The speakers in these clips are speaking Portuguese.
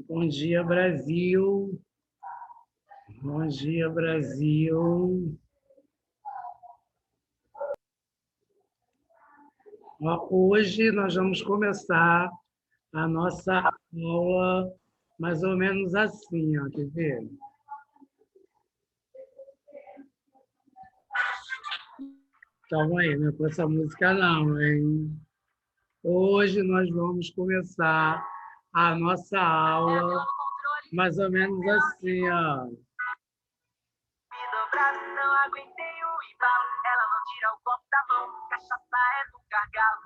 Bom dia, Brasil. Bom dia, Brasil. Hoje nós vamos começar a nossa aula mais ou menos assim, ó, quer ver? Calma aí, não é com essa música não, hein? Hoje nós vamos começar a nossa aula mais ou menos assim, ó.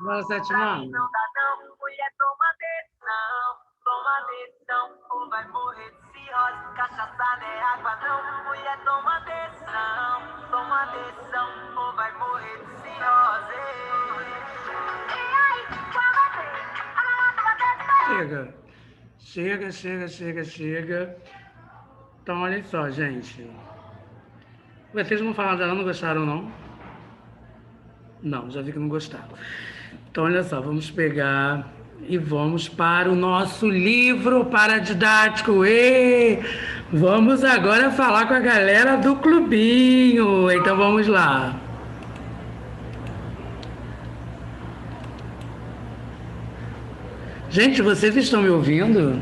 Bora, Sete Mano. Não dá não, mulher toma decisão, ou vai morrer de cirrose. Cachaça não é água não, mulher toma decisão, ou vai morrer de cirrose. Chega. Então, olha só, gente. Vocês não falaram dela, não gostaram, não? Não, já vi que não gostaram. Então, olha só, vamos pegar e vamos para o nosso livro paradidático. Vamos agora falar com a galera do clubinho. Então, vamos lá. Gente, vocês estão me ouvindo?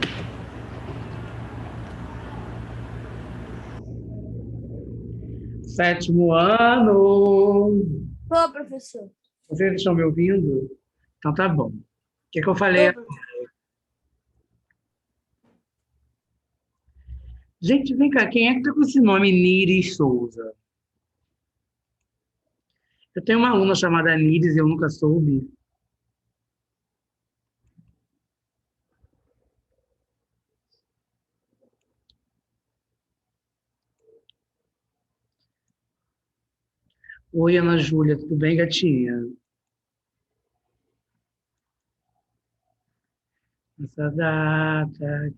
Sétimo ano. Ô, professor. Vocês estão me ouvindo? Então, tá bom. O que eu falei? Gente, vem cá, quem é que tá com esse nome Niris Souza? Eu tenho uma aluna chamada Niris e eu nunca soube. Oi, Ana Júlia, tudo bem, gatinha? Essa data.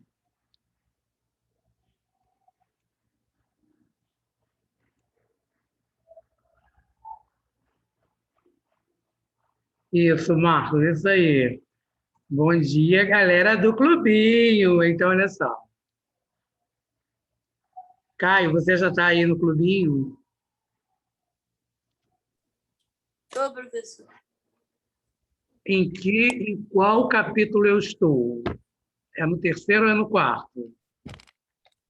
Isso, Marcos, isso aí. Bom dia, galera do clubinho. Então, olha só. Caio, você já está aí no clubinho? Ô, professor. Em qual capítulo eu estou? É no terceiro ou é no quarto?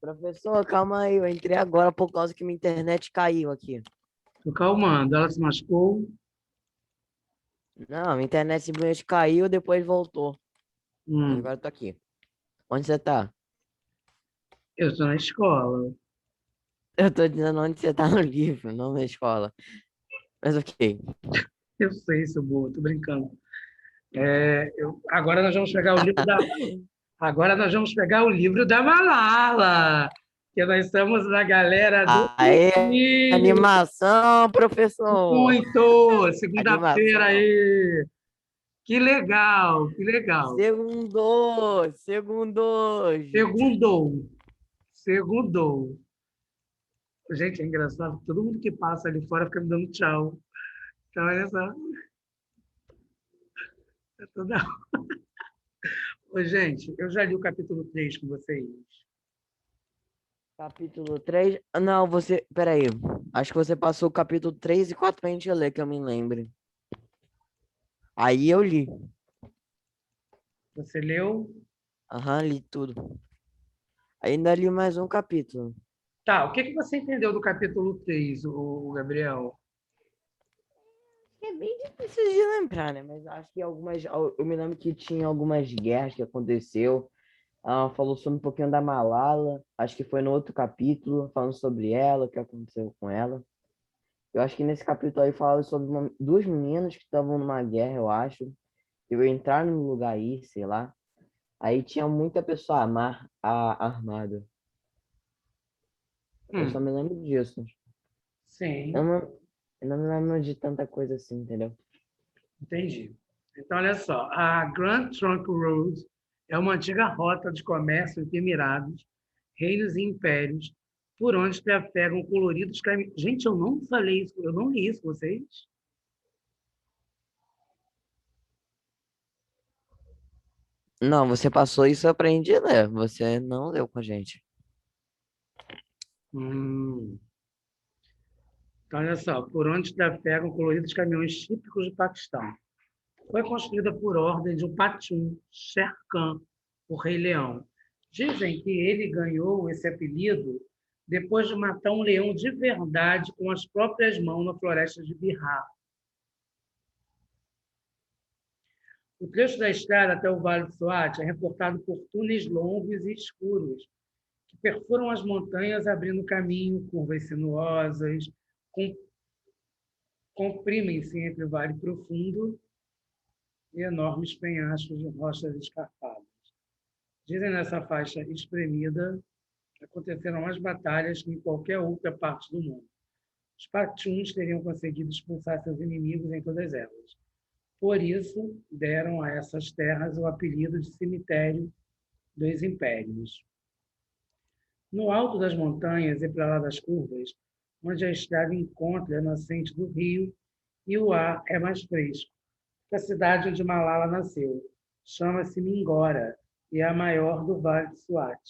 Professor, calma aí, eu entrei agora por causa que minha internet caiu aqui. Tô calmando. Ela se machucou? Não, minha internet simplesmente caiu, depois voltou. Hum, Agora eu tô aqui. Onde você tá? eu estou na escola. Eu tô dizendo onde você tá no livro, não na escola. Mas ok. Eu sei, seu burro, tô brincando. Agora nós vamos pegar o livro da. Agora nós vamos pegar o livro da Malala, que nós estamos na galera do Aê, clubinho. animação, professor! Muito! Segunda-feira Animação. aí! Que legal, que legal. Segundos. Segundou. Gente, é engraçado que todo mundo que passa ali fora fica me dando tchau. Então, olha só. É toda... Ô, gente, eu já li o capítulo 3 com vocês. Capítulo 3. Não, você. Peraí. Acho que você passou o capítulo 3 e 4 pra gente ler, que eu me lembre. Aí eu li. Você leu? Aham, li tudo. Ainda li mais um capítulo. Tá, o que você entendeu do capítulo 3, o Gabriel? É bem difícil de lembrar, né? Mas acho que algumas. Eu me lembro que tinha algumas guerras que aconteceu. Falou sobre um pouquinho da Malala. Acho que foi no outro capítulo, falando sobre ela, o que aconteceu com ela. Eu acho que nesse capítulo aí fala sobre duas meninas que estavam numa guerra, eu acho. Eu entrar num lugar aí, sei lá. Aí tinha muita pessoa armada. Eu só me lembro disso. Eu Sim, não, eu não me lembro de tanta coisa assim, entendeu? entendi. Então, olha só, a Grand Trunk Road é uma antiga rota de comércio entre Emirados, reinos e impérios, por onde trafegam coloridos caminhos. Gente, eu não falei isso, eu não li isso, vocês? Não, você passou isso, eu aprendi a ler. Você não leu com a gente. Hum. Então, olha só, por onde trafegam coloridos caminhões típicos do Paquistão. Foi construída por ordem de um Patum, Sher Khan, o Rei Leão. Dizem que ele ganhou esse apelido depois de matar um leão de verdade com as próprias mãos na floresta de Bihar. O trecho da estrada até o Vale do Swat é reportado por túneis longos e escuros, que perfuram as montanhas, abrindo caminho, curvas sinuosas, comprimem-se entre o Vale Profundo e enormes penhascos de rochas escarpadas. Dizem nessa faixa espremida aconteceram mais batalhas que em qualquer outra parte do mundo. Os Pashtuns teriam conseguido expulsar seus inimigos em todas elas. Por isso, deram a essas terras o apelido de cemitério dos impérios. No alto das montanhas e para lá das curvas, onde a estrada encontra a nascente do rio e o ar é mais fresco, a cidade onde Malala nasceu chama-se Mingora e é a maior do Vale do Swat.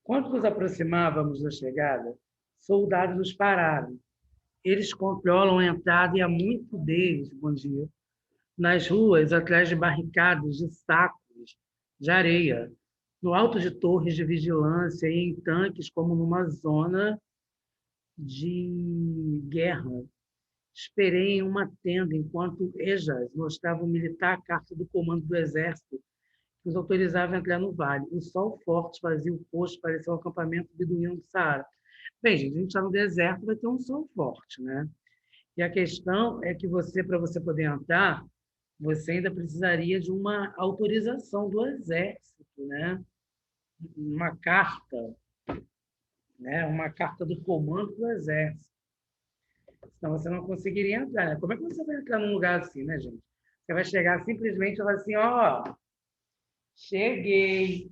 Quando nos aproximávamos da chegada, soldados nos pararam. Eles controlam a entrada e há muito deles, bom dia, nas ruas atrás de barricadas de sacos de areia, no alto de torres de vigilância e em tanques como numa zona de guerra. Esperei em uma tenda enquanto Ejas mostrava ao militar a carta do comando do exército que os autorizava a entrar no vale. O sol forte fazia o posto parecer um acampamento beduíno do Saara. Bem, gente, a gente está no deserto, vai ter um sol forte, né? E a questão é que para você poder entrar, você ainda precisaria de uma autorização do exército, né? Uma carta, né? Uma carta do comando do exército. Senão você não conseguiria entrar, né? Como é que você vai entrar num lugar assim, né, gente? Você vai chegar simplesmente e falar assim, ó, oh, cheguei.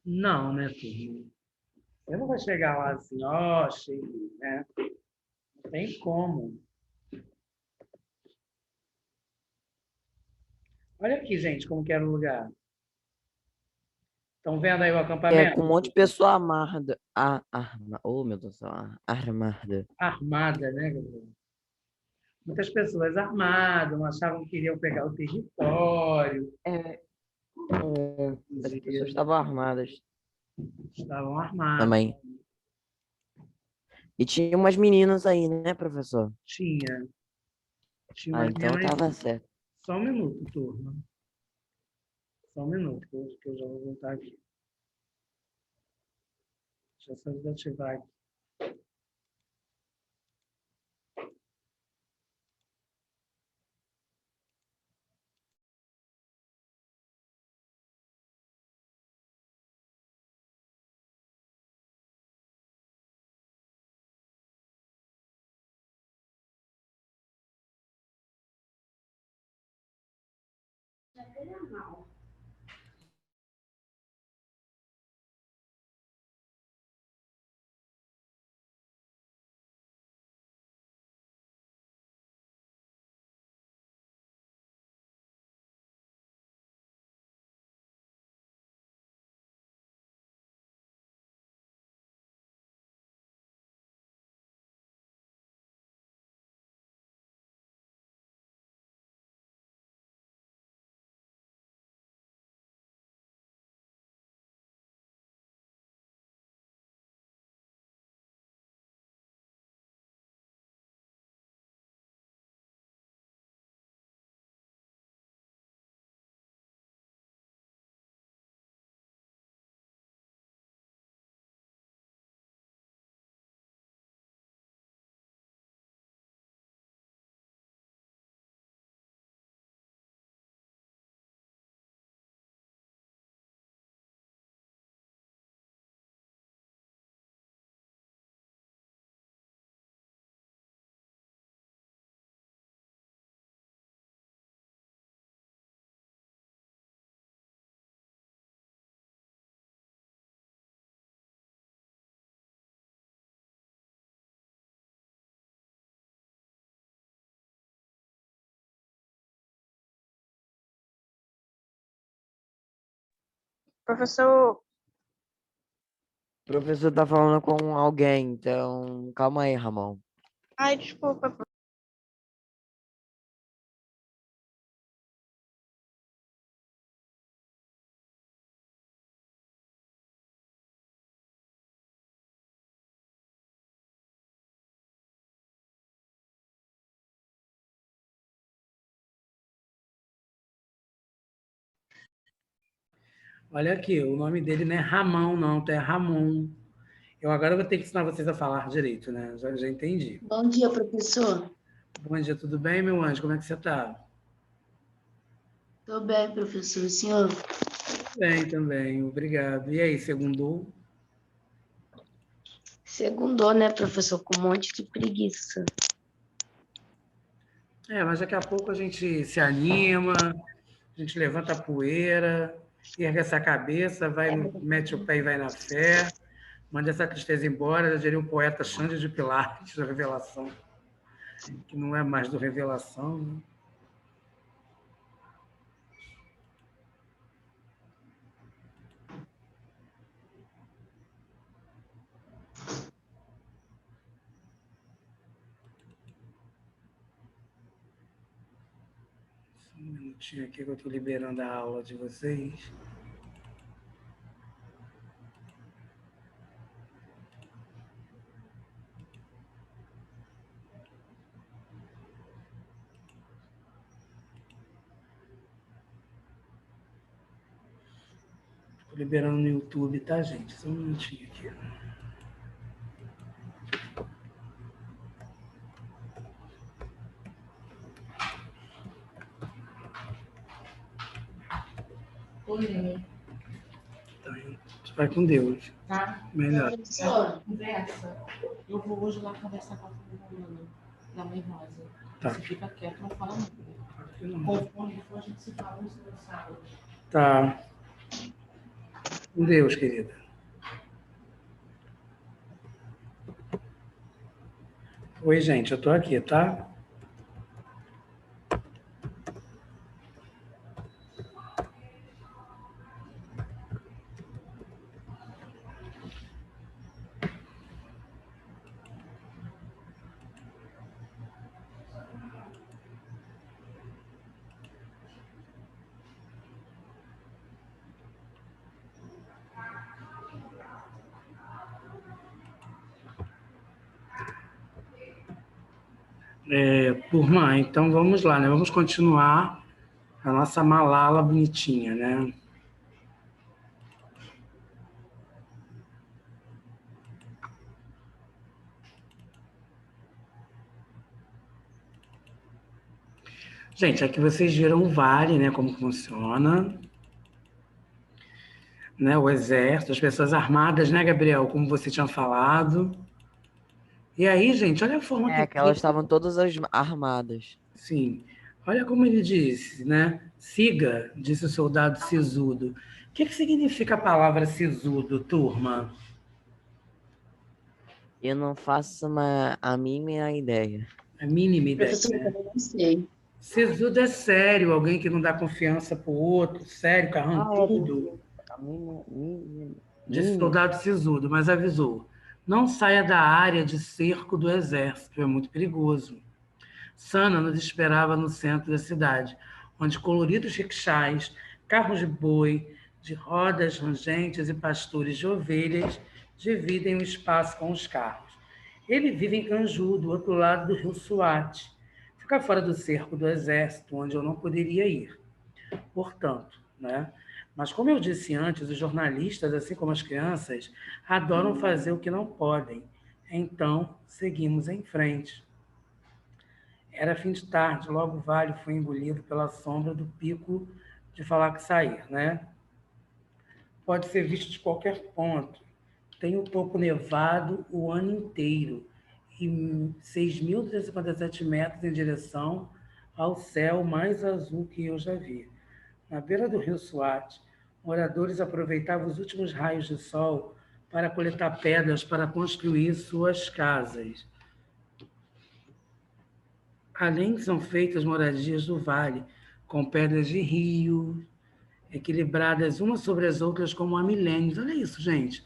Não, né, turma? Você não vai chegar lá assim, ó, oh, cheguei, né? Não tem como. Olha aqui, gente, como que era o lugar. Estão vendo aí o É, com um acampamento? monte de pessoa amarrada. Oh, meu Deus do céu. Armada. Armada, né, Gabriel? Muitas pessoas armadas, achavam que iriam pegar o território, É, as pessoas inclusive, estavam armadas estavam armadas. também. E tinha umas meninas aí, né, professor? Tinha, tinha Ah, umas então meninas. tava certo. Só um minuto, turma. Só um minuto, que eu já vou voltar aqui. Deixa eu só desativar aqui. Professor, O professor tá falando com alguém, então calma aí, Ramon. ai, desculpa. Olha aqui, o nome dele não é Ramão, não, tá? É Ramon. Eu agora vou ter que ensinar vocês a falar direito, né? Já entendi. Bom dia, professor. Bom dia, tudo bem, meu anjo? Como é que você tá? Tô bem, professor. O senhor? Bem também, obrigado. E aí, segundou? Segundou, né, professor? Com um monte de preguiça. É, mas daqui a pouco a gente se anima, a gente levanta a poeira, ergue essa cabeça, vai, mete o pé e vai na fé, manda essa tristeza embora, já diria o poeta Xande de Pilares, da Revelação, que não é mais do Revelação, né? Só um minutinho aqui que eu estou liberando a aula de vocês. Estou liberando no YouTube, tá, gente? Só um minutinho aqui. Oi, Então, vai com Deus. tá? Melhor. Professor, Conversa. Eu vou hoje lá conversar com a fulana da Mãe Rosa. Tá. Você fica quieto, não fala muito. Não. Conforme for, a gente se fala no sábado. Tá. Com Deus, querida. Oi, gente, eu tô aqui, tá? Turma, então vamos lá, né? Vamos continuar a nossa Malala bonitinha, né? Gente, aqui vocês viram o vale, né? Como funciona, né? O exército, as pessoas armadas, né, Gabriel? Como você tinha falado. E aí, gente, olha a forma É, que elas que estavam todas armadas. sim, olha como ele disse, né? Siga, disse o soldado sisudo. O que significa a palavra sisudo, turma? Eu não faço a mínima ideia. A mínima ideia, professor, eu né? também não sei. Sisudo é sério, alguém que não dá confiança pro outro, sério, carrancudo, A mínima. disse o soldado sisudo, mas avisou. Não saia da área de cerco do exército, é muito perigoso. Sana nos esperava no centro da cidade, onde coloridos rickshaws, carros de boi, de rodas rangentes e pastores de ovelhas dividem o espaço com os carros. Ele vive em Canju, do outro lado do rio Suate. Fica fora do cerco do exército, onde eu não poderia ir. Portanto, né? Mas como eu disse antes, os jornalistas, assim como as crianças, adoram fazer o que não podem. Então, seguimos em frente. Era fim de tarde, logo o vale foi engolido pela sombra do pico de falar que sair, né? Pode ser visto de qualquer ponto. Tem o topo nevado o ano inteiro e 6.257 metros em direção ao céu mais azul que eu já vi. Na beira do rio Suate, moradores aproveitavam os últimos raios de sol para coletar pedras para construir suas casas. Além são feitas moradias do vale, com pedras de rio, equilibradas umas sobre as outras como há milênios. Olha isso, gente.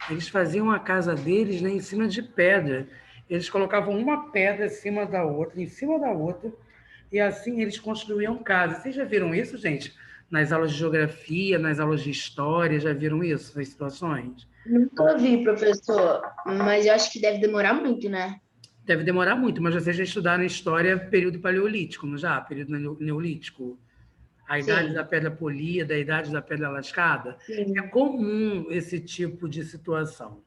Eles faziam a casa deles, né, em cima de pedra. Eles colocavam uma pedra em cima da outra, e assim eles construíam casa. Vocês já viram isso, gente? Nas aulas de geografia, nas aulas de história, já viram isso, nas situações? Nunca vi, professor, mas eu acho que deve demorar muito, né? Deve demorar muito, mas vocês já estudaram história período paleolítico, não já? Período neolítico? A idade Sim, da pedra polida, a idade da pedra lascada. É sim. comum esse tipo de situação,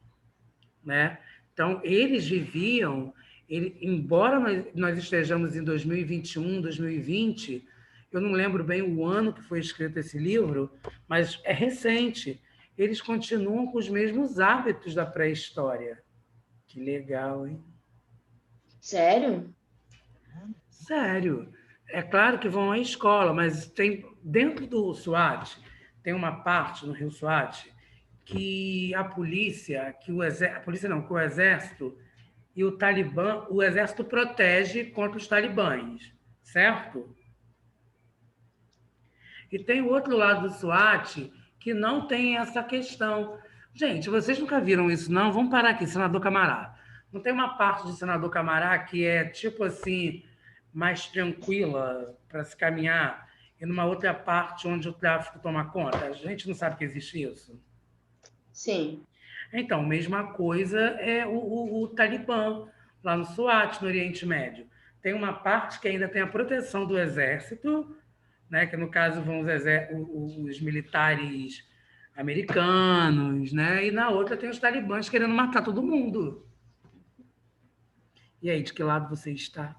né? Então, eles viviam, embora nós estejamos em 2021, 2020, eu não lembro bem o ano que foi escrito esse livro, mas é recente. Eles continuam com os mesmos hábitos da pré-história. Que legal, hein? Sério? Sério. É claro que vão à escola, mas tem dentro do SWAT, tem uma parte no Rio SWAT que a polícia, a polícia não, que o exército e o Talibã, o exército protege contra os talibãs, certo? E tem o outro lado do SWAT que não tem essa questão. Gente, vocês nunca viram isso, não? Vamos parar aqui, senador Camará. Não tem uma parte do senador Camará que é tipo assim, mais tranquila para se caminhar, e numa outra parte onde o tráfico toma conta? A gente não sabe que existe isso. Sim. Então, mesma coisa é o Talibã, lá no SWAT, no Oriente Médio. Tem uma parte que ainda tem a proteção do exército, né, que no caso vão os militares americanos, né, e na outra tem os talibãs querendo matar todo mundo. E aí, de que lado você está?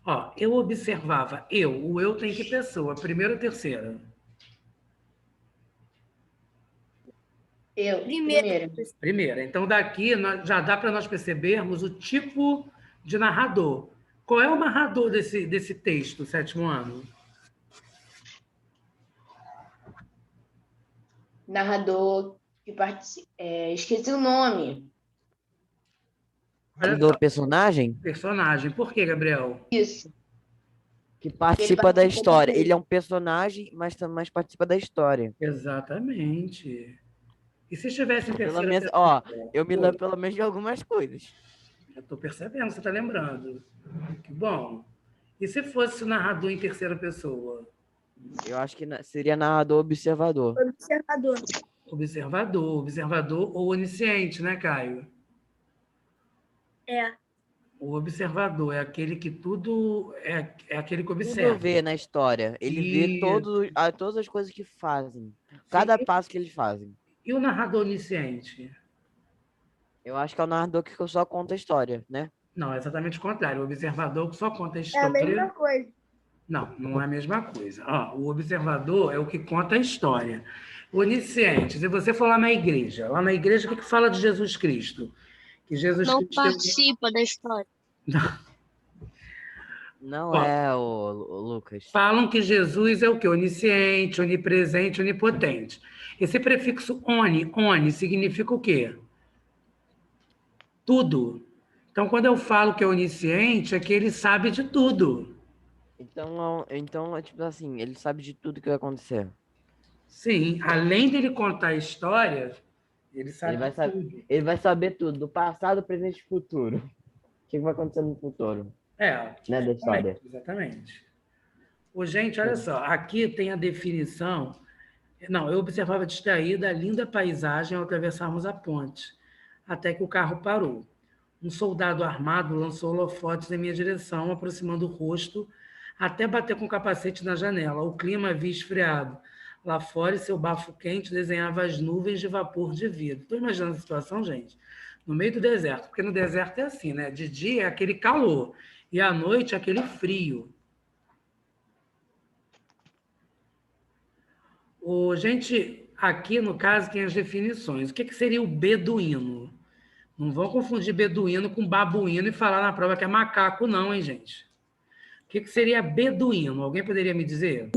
Ó, eu observava, o eu tem que pessoa, primeira ou terceira? Eu, Primeiro. primeiro. Primeira. Então, daqui já dá para nós percebermos o tipo de narrador. Qual é o narrador desse texto, sétimo ano? Narrador que participa. Esqueci o nome. Olha Do só, personagem personagem. Por quê, Gabriel? Isso. que Ele participa da participa do história. Ele é texto. um personagem, mas participa da história. Exatamente. E se estivesse em Pelo terceira menos, ó, pessoa? eu me Oi, lembro pelo menos de algumas coisas. eu estou percebendo, você está lembrando. Que bom. E se fosse o narrador em terceira pessoa? Eu acho que seria narrador observador. Observador. Observador ou onisciente, né, Caio? É. O observador é aquele que tudo é aquele que Tudo observa. vê na história. Ele vê E, todas as coisas que fazem. sim, Cada passo que eles fazem. e o narrador onisciente? Eu acho que é o narrador que só conta a história, né? Não, é exatamente o contrário. O observador que só conta a É a mesma história. coisa. Não, não é a mesma coisa. Ó, o observador é o que conta a história. O onisciente, se você for lá na igreja, o que fala de Jesus Cristo? Que Jesus Não Cristo. participa da história. Não Ó, é o Lucas. falam que Jesus é o quê? Onisciente, onipresente, onipotente. Esse prefixo oni significa o quê? Tudo. Então, quando eu falo que é onisciente, é que ele sabe de tudo. Então, tipo assim, ele sabe de tudo que vai acontecer. Sim, além dele contar a história, ele sabe de tudo. Ele vai saber tudo, do passado, presente e futuro. O que vai acontecer no futuro, É, né, da história. exatamente. Ô, gente, olha só, aqui tem a definição. Não, eu observava distraída a linda paisagem ao atravessarmos a ponte, até que o carro parou. Um soldado armado lançou holofotes em minha direção, aproximando o rosto, até bater com o capacete na janela. O clima havia esfriado. Lá fora, e seu bafo quente desenhava as nuvens de vapor de vidro. Estou imaginando a situação, gente? No meio do deserto, porque no deserto é assim, né? De dia é aquele calor, e à noite é aquele frio. Gente, aqui no caso tem as definições. O que seria o beduíno? Não vão confundir beduíno com babuíno e falar na prova que é macaco, não, hein, gente? O que seria beduíno? Alguém poderia me dizer?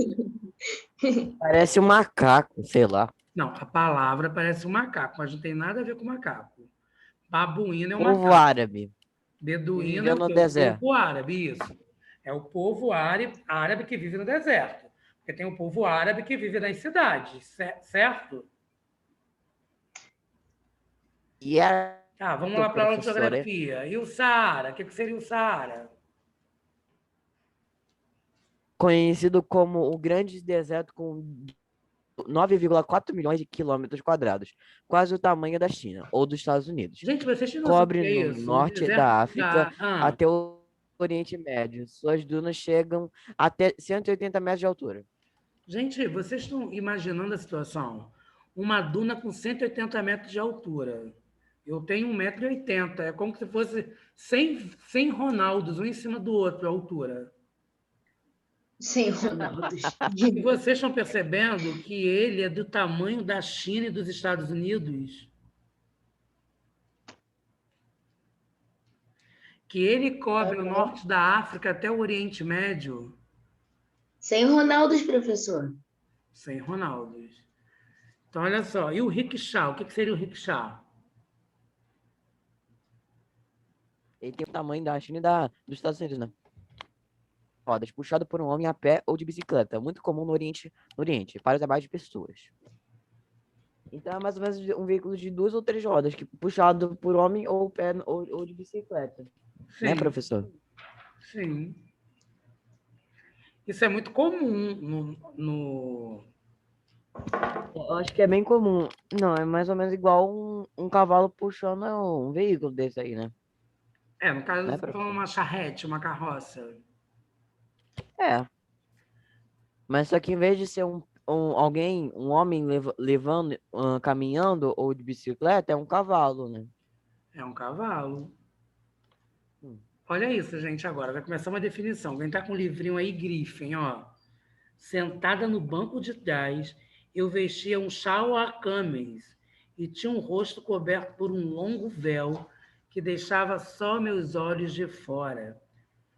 Parece um macaco, sei lá. Não, a palavra parece um macaco, mas não tem nada a ver com macaco. Babuíno é um Povo macaco. árabe. Beduíno é viveu o no quê? O deserto. povo árabe, isso. É o povo árabe que vive no deserto. Porque tem o povo árabe que vive nas cidades, certo? E é Tá, vamos lá para a aula de professora, geografia. E o Saara? O que seria o Saara? conhecido como o Grande Deserto com 9,4 milhões de quilômetros quadrados, quase o tamanho da China ou dos Estados Unidos. Gente, vocês têm noção do que Cobre é no isso? O norte deserto da África da... até o Oriente Médio. Suas dunas chegam até 180 metros de altura. Gente, vocês estão imaginando a situação? Uma duna com 180 metros de altura. Eu tenho 1,80 m. É como se fosse 100 Ronaldos, um em cima do outro, a altura. Sem Ronaldos. E vocês estão percebendo que ele é do tamanho da China e dos Estados Unidos? Que ele cobre o norte da África até o Oriente Médio? Sem Ronaldos, professor. Sem Ronaldos. Então, olha só. E o rickshaw? O que seria o rickshaw? Ele tem o tamanho da China e dos Estados Unidos, né? Rodas, puxado por um homem a pé ou de bicicleta, muito comum no Oriente, para os abaixo de pessoas. Então é mais ou menos um veículo de 2 ou 3 rodas, que puxado por homem ou pé ou de bicicleta. Sim. Né, professor? Sim. Isso é muito comum Eu acho que é bem comum. Não, é mais ou menos igual um cavalo puxando um veículo desse aí, né? no caso, Né, você está falando uma charrete, uma carroça. É. Mas só que em vez de ser um homem levando, caminhando ou de bicicleta, é um cavalo, né? É um cavalo. Hum. Olha isso, gente, agora. Vai começar uma definição. Quem está com o livrinho aí, grifem, ó. Sentada no banco de trás, eu vestia um chal a cames e tinha um rosto coberto por um longo véu que deixava só meus olhos de fora.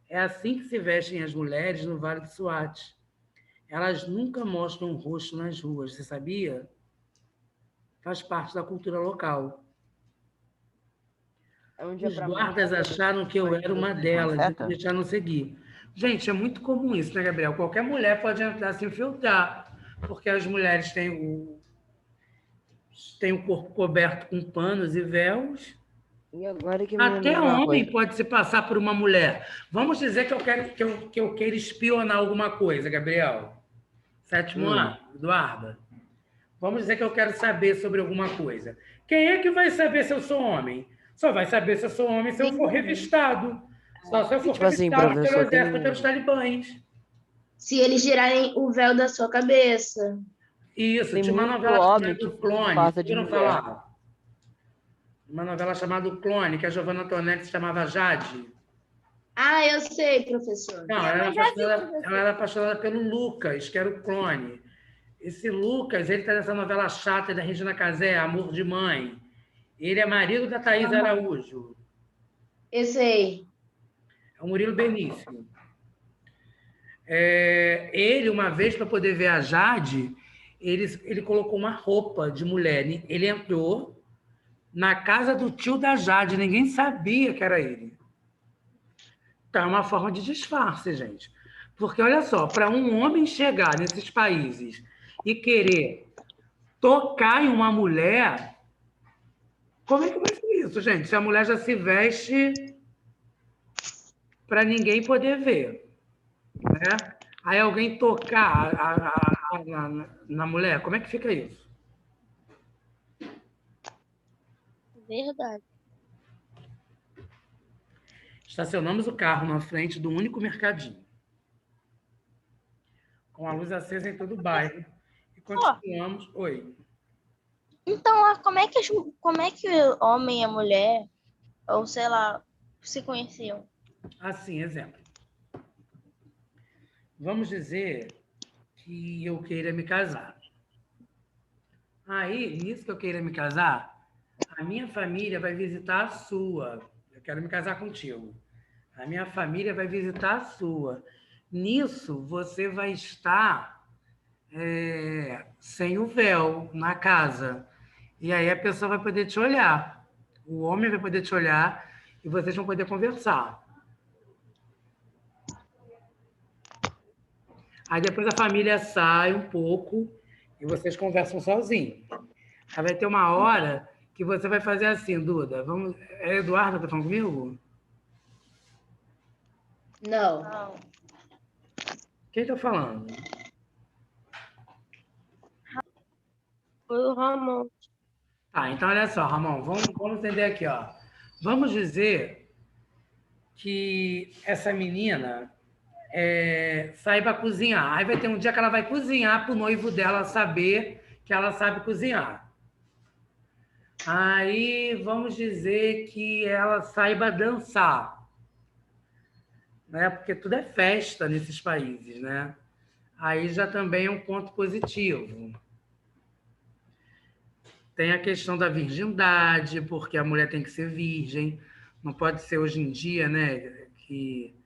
É assim que se vestem as mulheres no Vale do Swat. Elas nunca mostram o rosto nas ruas, você sabia? Faz parte da cultura local. Os guardas acharam que eu era uma delas e me deixaram seguir. Gente, é muito comum isso, né, Gabriel? Qualquer mulher pode entrar se infiltrar, porque as mulheres têm o corpo coberto com panos e véus. E agora que Até homem pode se passar por uma mulher. Vamos dizer que eu queira espionar alguma coisa, Gabriel. 7º ano, Eduarda. Vamos dizer que eu quero saber sobre alguma coisa. Quem é que vai saber se eu sou homem? Só vai saber se eu sou homem se eu for revistado. Só se eu for tipo assim, revistado pelo professor, exército ou pelos talibãs. Se eles tirarem o véu da sua cabeça. Isso, tem tinha uma muito novela homem chamada que Clone. passa de Ouviram mulher. falar? Uma novela chamada O Clone, que a Giovanna Antonelli se chamava Jade. Ah, eu sei, professor. Não, ela era apaixonada pelo Lucas, que era o clone. Esse Lucas, ele está nessa novela chata da Regina Casé, Amor de Mãe. Ele é marido da Thaís Araújo. Eu sei. É o Murilo Benício. Ele, uma vez, para poder ver a Jade, ele colocou uma roupa de mulher. Ele entrou na casa do tio da Jade, ninguém sabia que era ele. Então, é uma forma de disfarce, gente. Porque, olha só, para um homem chegar nesses países e querer tocar em uma mulher, como é que vai ser isso, gente? Se a mulher já se veste para ninguém poder ver, né? Aí alguém tocar na mulher, como é que fica isso? Verdade. Estacionamos o carro na frente do único mercadinho, com a luz acesa em todo o bairro, e continuamos... Oi. Então, como é que o homem e a mulher, ou sei lá, se conheciam? Assim, exemplo. Vamos dizer que eu queira me casar. Aí, nisso que eu queira me casar, a minha família vai visitar a sua. Eu quero me casar contigo. A minha família vai visitar a sua. Nisso, você vai estar sem o véu na casa. E aí a pessoa vai poder te olhar. O homem vai poder te olhar e vocês vão poder conversar. Aí depois a família sai um pouco e vocês conversam sozinhos. Aí vai ter uma hora que você vai fazer assim, Duda. Vamos... É Eduardo que tá falando comigo? Não. Não. Quem tá falando? Foi o Ramon. Tá, então olha só, Ramon, vamos entender aqui, ó. Vamos dizer que essa menina sai para cozinhar. Aí vai ter um dia que ela vai cozinhar para o noivo dela saber que ela sabe cozinhar. Aí vamos dizer que ela saiba dançar, né? Porque tudo é festa nesses países, né? Aí já também é um ponto positivo. Tem a questão da virgindade, porque a mulher tem que ser virgem. Não pode ser hoje em dia, né? Que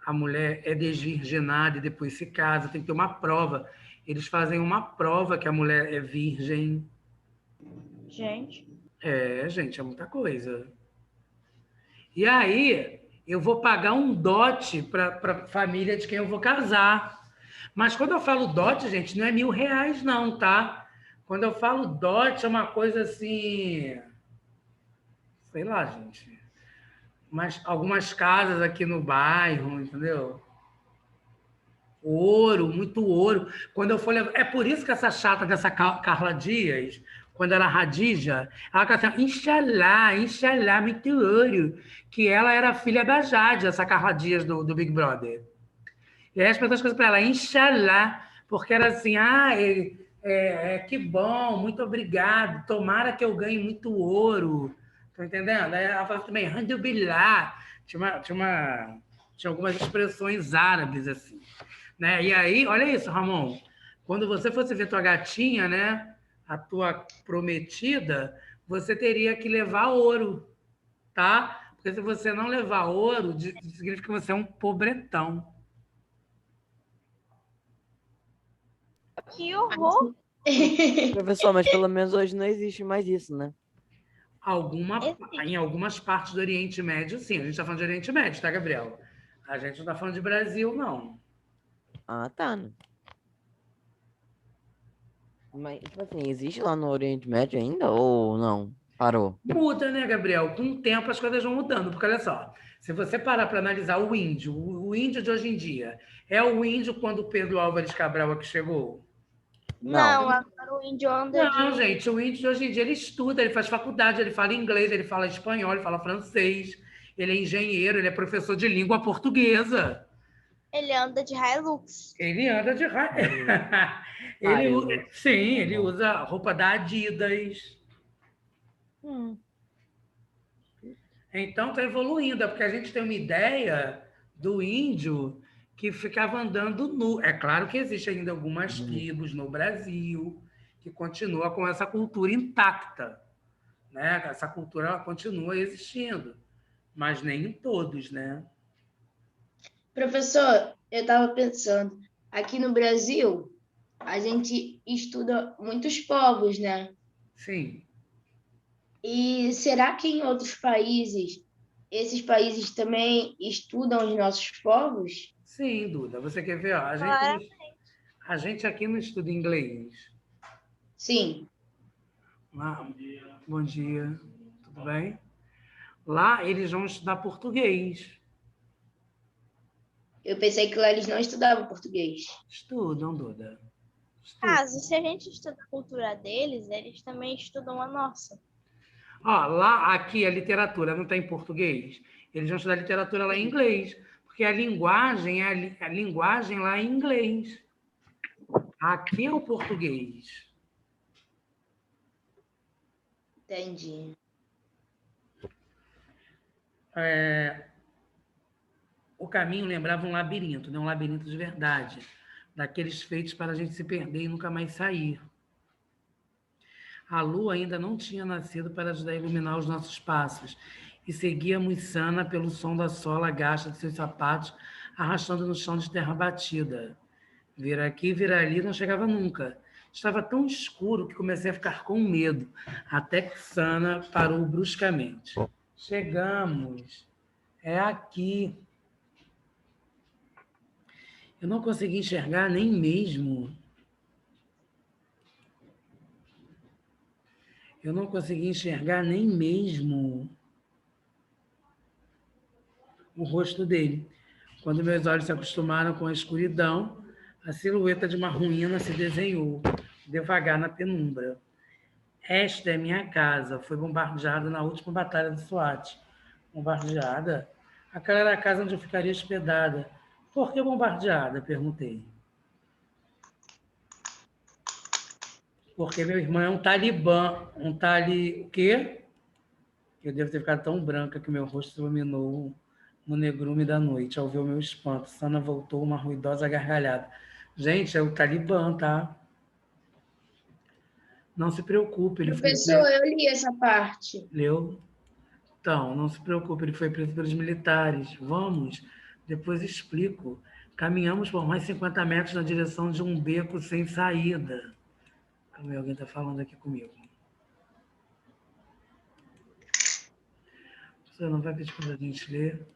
a mulher é desvirginada e depois se casa, tem que ter uma prova. Eles fazem uma prova que a mulher é virgem. Gente. Gente, é muita coisa. E aí, eu vou pagar um dote para a família de quem eu vou casar. Mas quando eu falo dote, gente, não é R$ 1.000, não, tá? Quando eu falo dote, é uma coisa assim. Sei lá, gente. Mas algumas casas aqui no bairro, entendeu? Ouro, muito ouro. Quando eu for levar... É por isso que essa chata dessa Carla Dias, quando ela radija, ela canta assim, Inxalá, Inxalá, muito ouro. Que ela era filha da Jade, essa Carla Dias do Big Brother. E aí as pessoas coisas para ela, Inxalá, porque era assim, que bom, muito obrigado, tomara que eu ganhe muito ouro. Tá entendendo? Aí ela fala também, Handubilá. Tinha algumas expressões árabes, assim. Né? E aí, olha isso, Ramon. Quando você fosse ver tua gatinha, né? A tua prometida, você teria que levar ouro, tá? Porque se você não levar ouro, significa que você é um pobretão. Que horror. Professor, mas pelo menos hoje não existe mais isso, né? Em algumas partes do Oriente Médio, sim. A gente está falando de Oriente Médio, tá, Gabriel? A gente não está falando de Brasil, não. Ah, tá. Mas, tipo assim, existe lá no Oriente Médio ainda ou não? Parou? Muda, né, Gabriel? Com o tempo as coisas vão mudando, porque olha só, se você parar para analisar o índio de hoje em dia, é o índio quando o Pedro Álvares Cabral aqui chegou? Não, agora o índio anda Não, de... gente, o índio de hoje em dia ele estuda, ele faz faculdade, ele fala inglês, ele fala espanhol, ele fala francês, ele é engenheiro, ele é professor de língua portuguesa. Ele anda de Hilux. Ele anda de Hilux. Sim, ele usa roupa da Adidas. Então está evoluindo, é porque a gente tem uma ideia do índio que ficava andando nu. É claro que existem ainda algumas tribos no Brasil que continuam com essa cultura intacta, né? Essa cultura ela continua existindo, mas nem em todos, né? Professor, eu estava pensando, aqui no Brasil, a gente estuda muitos povos, né? Sim. E será que em outros países, esses países também estudam os nossos povos? Sim, Duda. Você quer ver? Ó, a gente aqui não estuda inglês. Sim. Lá, bom dia, tudo bem? Lá eles vão estudar português. Eu pensei que lá eles não estudavam português. Estudam, Duda. Caso, se a gente estuda a cultura deles, eles também estudam a nossa. Ó, lá, aqui, a literatura não está em português. Eles vão estudar literatura lá em inglês, porque a linguagem, a linguagem lá é em inglês. Aqui é o português. Entendi. O caminho lembrava um labirinto, né? Um labirinto de verdade, daqueles feitos para a gente se perder e nunca mais sair. A lua ainda não tinha nascido para ajudar a iluminar os nossos passos, e seguíamos sana pelo som da sola gasta de seus sapatos, arrastando no chão de terra batida. Vir aqui, vir ali, não chegava nunca. Estava tão escuro que comecei a ficar com medo, até que Sana parou bruscamente. Chegamos. É aqui. Eu não consegui enxergar nem mesmo. Eu não consegui enxergar nem mesmo o rosto dele. Quando meus olhos se acostumaram com a escuridão, a silhueta de uma ruína se desenhou, devagar na penumbra. Esta é minha casa. Foi bombardeada na última batalha do SWAT. Bombardeada? Aquela era a casa onde eu ficaria hospedada. Por que bombardeada? Perguntei. Porque meu irmão é um talibã. Um tali... O quê? Eu devo ter ficado tão branca que meu rosto se iluminou no negrume da noite. Ao ver o meu espanto, Sana voltou uma ruidosa gargalhada. Gente, é o talibã, tá? Não se preocupe, ele foi Professor, preso. eu li essa parte. Leu? Então, não se preocupe, ele foi preso pelos militares. Vamos, depois explico. Caminhamos por mais 50 metros na direção de um beco sem saída. Calma aí, alguém está falando aqui comigo. Você não vai pedir para a gente ler?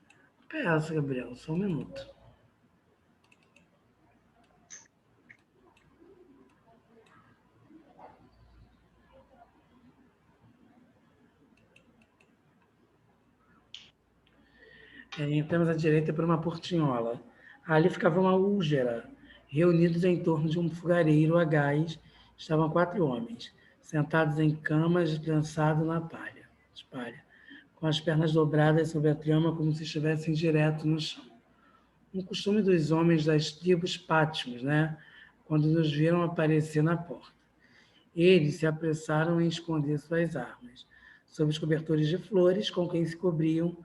Peço, Gabriel, só um minuto. Entramos à direita por uma portinhola. Ali ficava uma úlcera. Reunidos em torno de um fogareiro a gás, estavam 4 homens, sentados em camas, lançados na palha, com as pernas dobradas sobre a trama como se estivessem direto no chão. Um costume dos homens das tribos pátimos, né? Quando nos viram aparecer na porta. Eles se apressaram em esconder suas armas. Sob os cobertores de flores com quem se cobriam,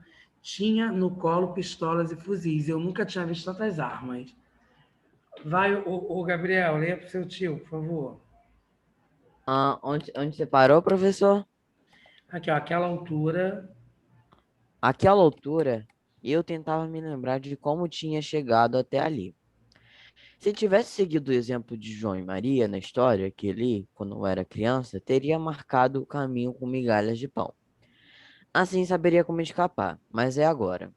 tinha no colo pistolas e fuzis. Eu nunca tinha visto tantas armas. Vai, o Gabriel, leia para o seu tio, por favor. Onde você parou, professor? Aqui, ó, aquela altura. Àquela altura, eu tentava me lembrar de como tinha chegado até ali. Se tivesse seguido o exemplo de João e Maria na história que li quando eu era criança, teria marcado o caminho com migalhas de pão. Assim saberia como escapar, mas é agora.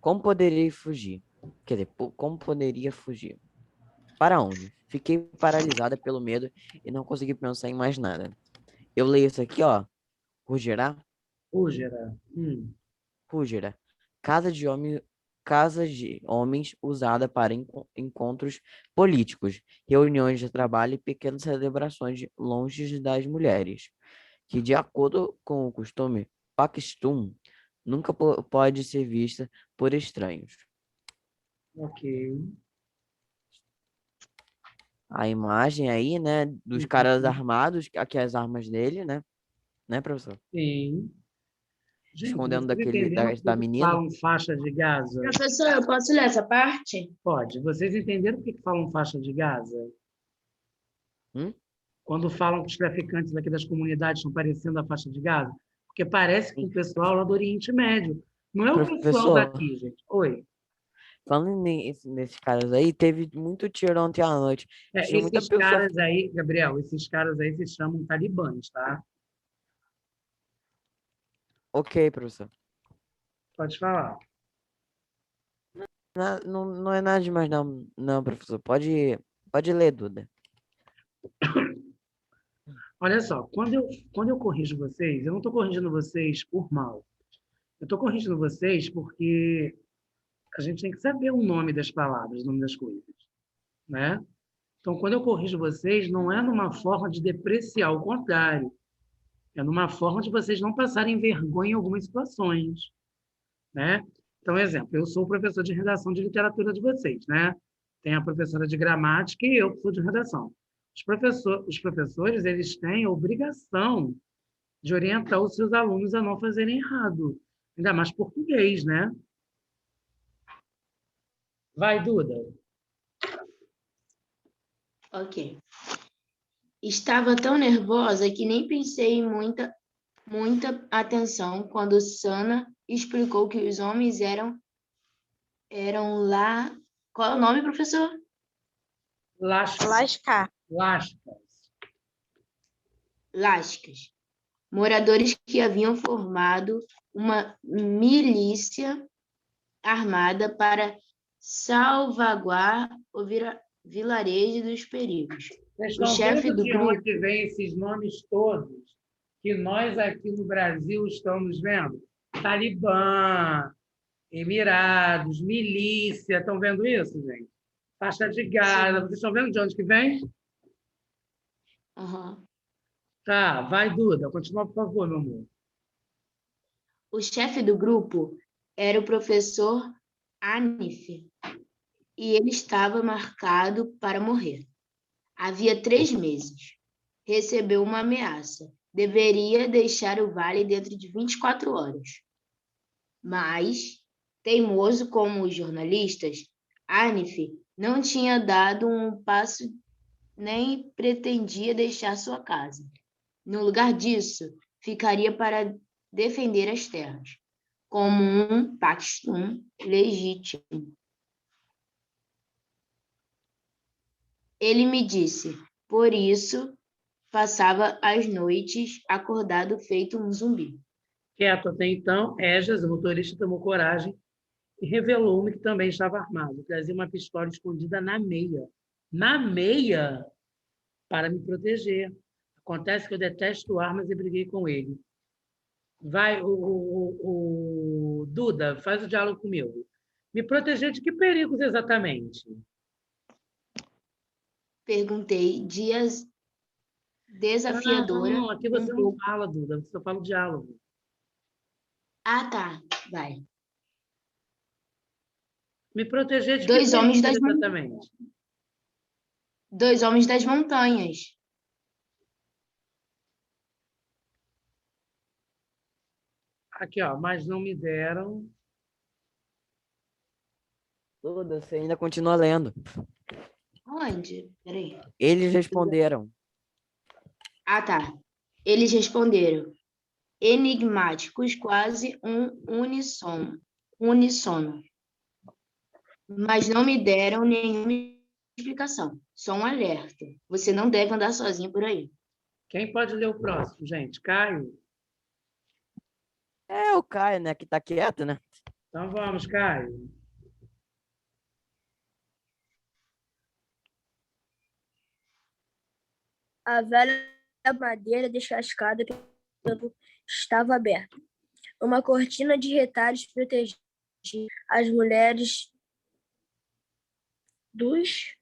Como poderia fugir? Quer dizer, como poderia fugir? Para onde? Fiquei paralisada pelo medo e não consegui pensar em mais nada. Eu leio isso aqui, ó. Rugirá? Úgera. Rúgira. Casa de homem, casa de homens usada para encontros políticos, reuniões de trabalho e pequenas celebrações longe das mulheres, que, de acordo com o costume Paquistum, nunca pode ser vista por estranhos. Ok. A imagem aí, né, dos caras armados, aqui as armas dele, né? Né, professor? Sim. Gente, Escondendo vocês daquele entenderam por da que menina. falam faixa de Gaza? Professor, eu posso ler essa parte? Pode. Vocês entenderam por que falam faixa de Gaza? Hum? Quando falam que os traficantes aqui das comunidades estão parecendo a faixa de Gaza? Porque parece com o pessoal lá do Oriente Médio. Não é o pessoal Professor, daqui, gente. Oi. falando nesses caras aí, teve muito tiro ontem à noite. Tinha muita Esses pessoa. caras aí, Gabriel, esses caras aí se chamam talibãs, tá? Ok, professor. Pode falar. Não é nada demais, não, não, professor. Pode ler, Duda. Olha só, quando eu corrijo vocês, eu não estou corrigindo vocês por mal. Eu estou corrigindo vocês porque a gente tem que saber o nome das palavras, o nome das coisas, né? Então, quando eu corrijo vocês, não é numa forma de depreciar, ao contrário. É numa forma de vocês não passarem vergonha em algumas situações, né? Então, exemplo, eu sou o professor de redação de literatura de vocês, né? Tem a professora de gramática e eu que sou de redação. Os professores, eles têm a obrigação de orientar os seus alunos a não fazerem errado, ainda mais português, né? Vai, Duda. Ok. Estava tão nervosa que nem pensei em muita atenção quando Sana explicou que os homens eram lá. Qual é o nome, professor? Lascar. Lascas. Lascas. Moradores que haviam formado uma milícia armada para salvaguardar o vilarejo dos perigos. Vocês O estão chefe vendo do de grupo, onde vêm esses nomes todos que nós aqui no Brasil estamos vendo? Talibã, Emirados, milícia, estão vendo isso, gente? Faixa de Gaza, vocês estão vendo de onde que vem? Aham. Tá, vai, Duda, continua, por favor, meu amor. O chefe do grupo era o professor Anif, e ele estava marcado para morrer. Havia 3 meses. Recebeu uma ameaça. Deveria deixar o vale dentro de 24 horas. Mas, teimoso como os jornalistas, Anif não tinha dado um passo nem pretendia deixar sua casa. No lugar disso, ficaria para defender as terras, como um paquistão legítimo. Ele me disse, por isso passava as noites acordado feito um zumbi. Quieto até então, Esdras, o motorista, tomou coragem e revelou-me que também estava armado. Trazia uma pistola escondida na meia. Na meia? Para me proteger. Acontece que eu detesto armas e briguei com ele. Vai, o Duda, faz o diálogo comigo. Me proteger de que perigos exatamente? Perguntei, desafiadora. Não, aqui você não fala, Duda, você só fala o diálogo. Ah, tá, vai. Me proteger de Dois que homens perigos das exatamente? 2 homens das montanhas. Aqui, ó, mas não me deram. Duda, você ainda continua lendo. Onde? Peraí. Eles responderam. Ah, tá. Eles responderam, enigmáticos, quase um uníssono. Mas não me deram nenhuma explicação. Só um alerta. Você não deve andar sozinho por aí. Quem pode ler o próximo, gente? Caio? É o Caio, né? Que tá quieto, né? Então vamos, Caio. A velha madeira descascada estava aberta. Uma cortina de retalhos protegia as mulheres dos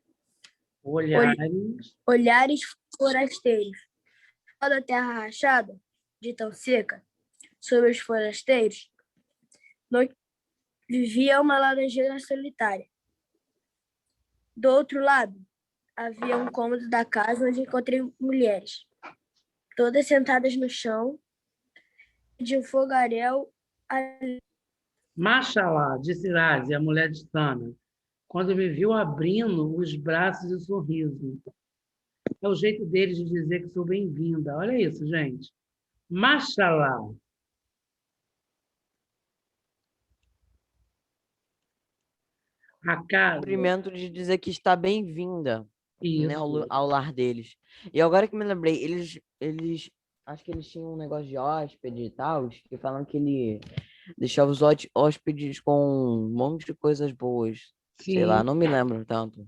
olhares forasteiros. Toda a terra rachada, de tão seca, sobre os forasteiros, vivia uma laranjeira solitária. Do outro lado, havia um cômodo da casa onde encontrei mulheres, todas sentadas no chão, de um fogaréu. Machalá, disse Razi, a mulher de Sana, quando me viu abrindo os braços e o sorriso. É o jeito deles de dizer que sou bem-vinda. Olha isso, gente. Machalá. A casa. Cumprimento de dizer que está bem-vinda, né, Isso. ao lar deles. E agora que me lembrei, eles acho que eles tinham um negócio de hóspede e tal, que falam que ele deixava os hóspedes com um monte de coisas boas. Sei lá, Sim. não me lembro tanto.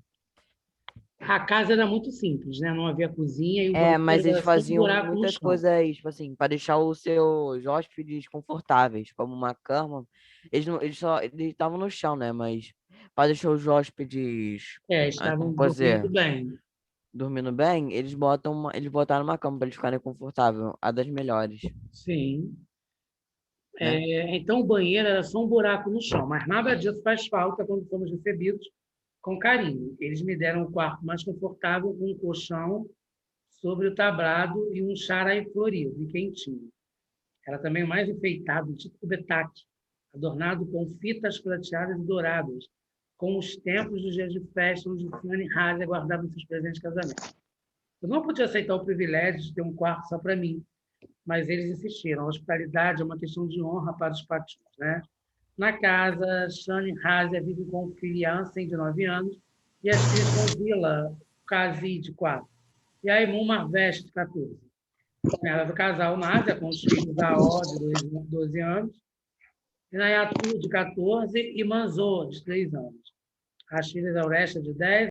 A casa era muito simples, né? Não havia cozinha e o É, banheiro mas eles era só um faziam buraco no muitas chão. coisas, tipo assim, para deixar os seus hóspedes confortáveis, como uma cama. Eles não, eles estavam no chão, né? Mas para deixar os hóspedes, Estavam como pode dormindo dizer, bem. dormindo bem, eles botaram uma cama para eles ficarem confortáveis, a das melhores, Sim. né? Então o banheiro era só um buraco no chão, mas nada disso faz falta quando fomos recebidos com carinho. Eles me deram um quarto mais confortável, com um colchão sobre o tablado e um xarai florido e quentinho. Era também o mais enfeitado, tipo betaque, adornado com fitas prateadas e douradas, com os tempos dos dias de festa onde Fanny e Hazel guardavam seus presentes de casamento. Eu não podia aceitar o privilégio de ter um quarto só para mim, mas eles insistiram. A hospitalidade é uma questão de honra para os patinhos, né? Na casa, Shane Hazel vive com o filho Ansem, de 9 anos, e as filhas com Vila Kazi, de 4. E a Imun Marveste, de 14. Ela do casal Nádia, com os filhos Aó, de 12 anos, e Nayatu, de 14, e Manzô, de 3 anos. Rachida da Oresta de 10.